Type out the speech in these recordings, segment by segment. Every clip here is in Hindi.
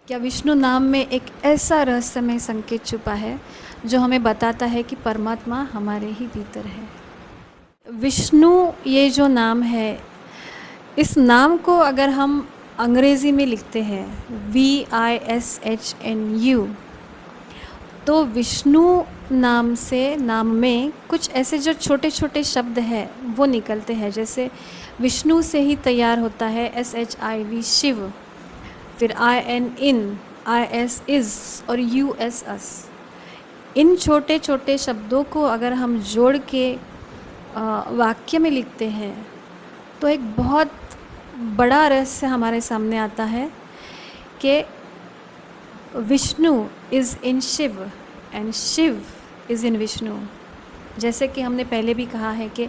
क्या विष्णु नाम में एक ऐसा रहस्यमय संकेत छुपा है जो हमें बताता है कि परमात्मा हमारे ही भीतर है। विष्णु ये जो नाम है, इस नाम को अगर हम अंग्रेज़ी में लिखते हैं VISHNU, तो विष्णु नाम में कुछ ऐसे जो छोटे छोटे शब्द हैं वो निकलते हैं। जैसे विष्णु से ही तैयार होता है SHIV शिव, फिर IN इन, IS इज़ और US अस। इन छोटे छोटे शब्दों को अगर हम जोड़ के वाक्य में लिखते हैं तो एक बहुत बड़ा रहस्य हमारे सामने आता है कि Vishnu is in Shiva and Shiva is in Vishnu. जैसे कि हमने पहले भी कहा है कि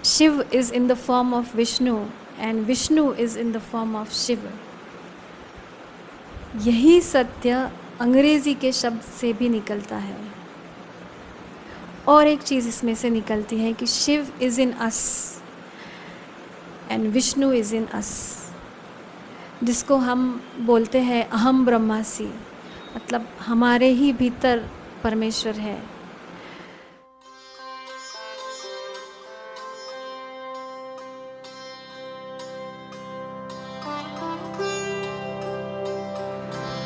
Shiva is in the form of Vishnu and Vishnu is in the form of Shiva. यही सत्य अंग्रेज़ी के शब्द से भी निकलता है। और एक चीज़ इसमें से निकलती है कि Shiva is in us and Vishnu is in us, जिसको हम बोलते हैं अहम ब्रह्मास्मि, मतलब हमारे ही भीतर परमेश्वर है।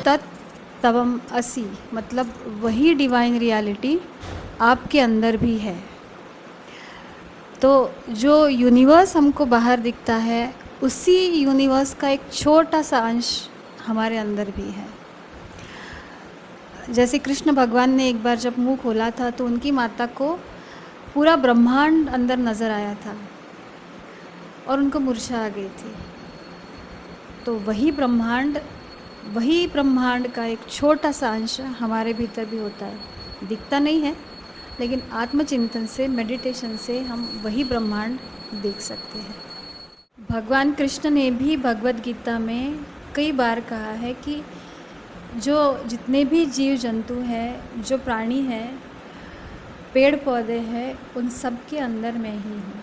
तत्त्वम् असि, मतलब वही डिवाइन रियलिटी आपके अंदर भी है। तो जो यूनिवर्स हमको बाहर दिखता है, उसी यूनिवर्स का एक छोटा सा अंश हमारे अंदर भी है। जैसे कृष्ण भगवान ने एक बार जब मुंह खोला था तो उनकी माता को पूरा ब्रह्मांड अंदर नज़र आया था और उनको मूर्छा आ गई थी। तो वही ब्रह्मांड का एक छोटा सा अंश हमारे भीतर भी होता है। दिखता नहीं है, लेकिन आत्मचिंतन से, मेडिटेशन से हम वही ब्रह्मांड देख सकते हैं। भगवान कृष्ण ने भी भगवद गीता में कई बार कहा है कि जो जितने भी जीव जंतु हैं, जो प्राणी हैं, पेड़ पौधे हैं, उन सब के अंदर मैं ही हूँ।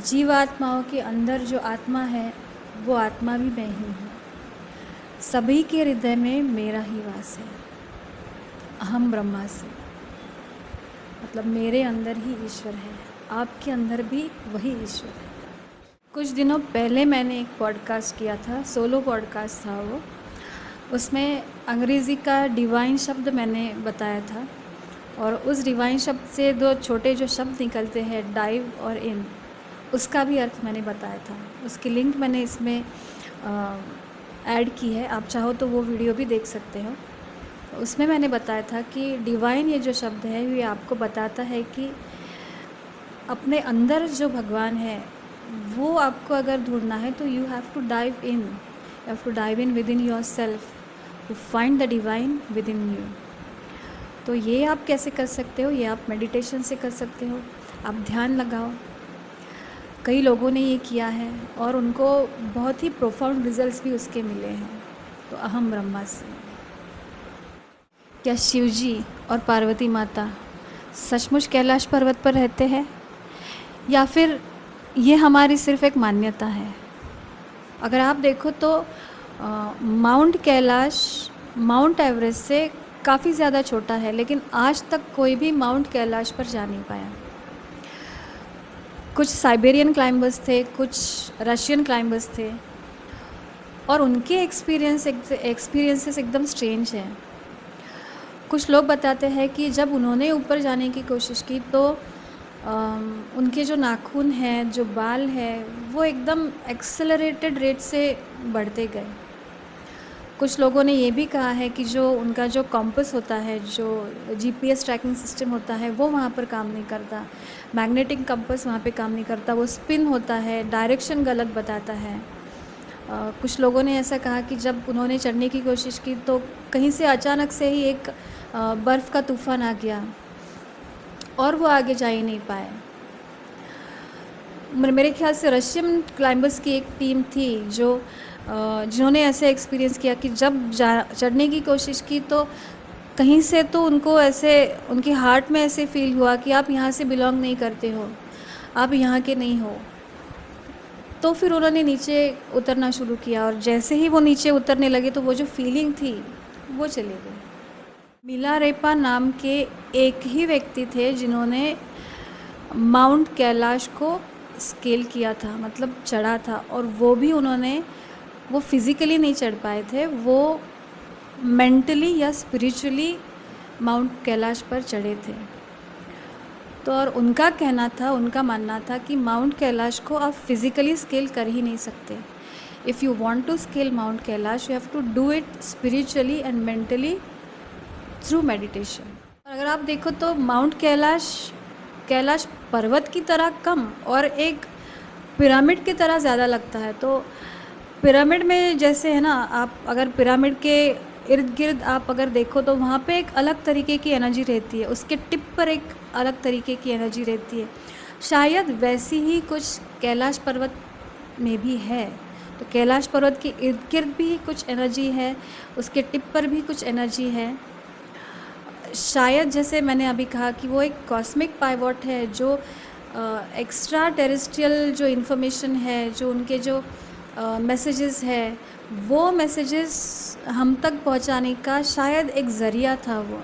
जीवात्माओं के अंदर जो आत्मा है वो आत्मा भी मैं ही हूँ। सभी के हृदय में मेरा ही वास है। अहम ब्रह्मास्मि, मतलब मेरे अंदर ही ईश्वर है, आपके अंदर भी वही ईश्वर है। कुछ दिनों पहले मैंने एक पॉडकास्ट किया था, सोलो पॉडकास्ट था वो। उसमें अंग्रेज़ी का डिवाइन शब्द मैंने बताया था और उस डिवाइन शब्द से दो छोटे जो शब्द निकलते हैं, डाइव और इन, उसका भी अर्थ मैंने बताया था। उसकी लिंक मैंने इसमें ऐड की है, आप चाहो तो वो वीडियो भी देख सकते हो। उसमें मैंने बताया था कि डिवाइन ये जो शब्द है ये आपको बताता है कि अपने अंदर जो भगवान है वो आपको अगर ढूंढना है तो you have to dive in within yourself to find the divine within you. तो ये आप कैसे कर सकते हो? ये आप मेडिटेशन से कर सकते हो। आप ध्यान लगाओ। कई लोगों ने ये किया है और उनको बहुत ही प्रोफाउंड रिजल्ट्स भी उसके मिले हैं। तो अहम ब्रह्मास्मि। क्या शिवजी और पार्वती माता सचमुच कैलाश पर्वत पर रहते हैं या फिर ये हमारी सिर्फ एक मान्यता है? अगर आप देखो तो माउंट कैलाश माउंट एवरेस्ट से काफ़ी ज़्यादा छोटा है, लेकिन आज तक कोई भी माउंट कैलाश पर जा नहीं पाया। कुछ साइबेरियन क्लाइंबर्स थे, कुछ रशियन क्लाइंबर्स थे और उनके एक्सपीरियंसेस एकदम स्ट्रेंज हैं। कुछ लोग बताते हैं कि जब उन्होंने ऊपर जाने की कोशिश की तो उनके जो नाखून हैं, जो बाल हैं, वो एकदम एक्सेलरेटेड रेट से बढ़ते गए। कुछ लोगों ने ये भी कहा है कि जो उनका जो कॉम्पस होता है, जो GPS ट्रैकिंग सिस्टम होता है, वो वहाँ पर काम नहीं करता। मैग्नेटिक कंपास वहाँ पे काम नहीं करता, वो स्पिन होता है, डायरेक्शन गलत बताता है। कुछ लोगों ने ऐसा कहा कि जब उन्होंने चढ़ने की कोशिश की तो कहीं से अचानक से ही एक बर्फ़ का तूफ़ान आ गया और वो आगे जा ही नहीं पाए। मेरे ख्याल से रशियन क्लाइंबर्स की एक टीम थी जिन्होंने ऐसे एक्सपीरियंस किया कि जब चढ़ने की कोशिश की तो कहीं से तो उनको ऐसे उनके हार्ट में ऐसे फील हुआ कि आप यहाँ से बिलोंग नहीं करते हो, आप यहाँ के नहीं हो। तो फिर उन्होंने नीचे उतरना शुरू किया और जैसे ही वो नीचे उतरने लगे तो वो जो फीलिंग थी वो चली गई। मिलारेपा नाम के एक ही व्यक्ति थे जिन्होंने माउंट कैलाश को स्केल किया था, मतलब चढ़ा था, और वो फिज़िकली नहीं चढ़ पाए थे, वो मेंटली या स्पिरिचुअली माउंट कैलाश पर चढ़े थे। तो और उनका मानना था कि माउंट कैलाश को आप फिज़िकली स्केल कर ही नहीं सकते। If you want to scale mount Kailash you have to do it spiritually and mentally through meditation. अगर आप देखो तो माउंट कैलाश पर्वत की तरह कम और एक पिरामिड की तरह ज़्यादा लगता है। तो पिरामिड में जैसे है ना, आप अगर पिरामिड के इर्द गिर्द आप अगर देखो तो वहाँ पे एक अलग तरीके की एनर्जी रहती है, उसके टिप पर एक अलग तरीके की एनर्जी रहती है। शायद वैसी ही कुछ कैलाश पर्वत में भी है। तो कैलाश पर्वत के इर्द गिर्द भी कुछ एनर्जी है, उसके टिप पर भी कुछ एनर्जी है। शायद जैसे मैंने अभी कहा कि वो एक कॉस्मिक पाइवॉट है जो एक्स्ट्रा टेरेस्ट्रियल जो इन्फॉर्मेशन है, जो उनके जो मैसेजेस है, वो मैसेजेस हम तक पहुंचाने का शायद एक ज़रिया था वो।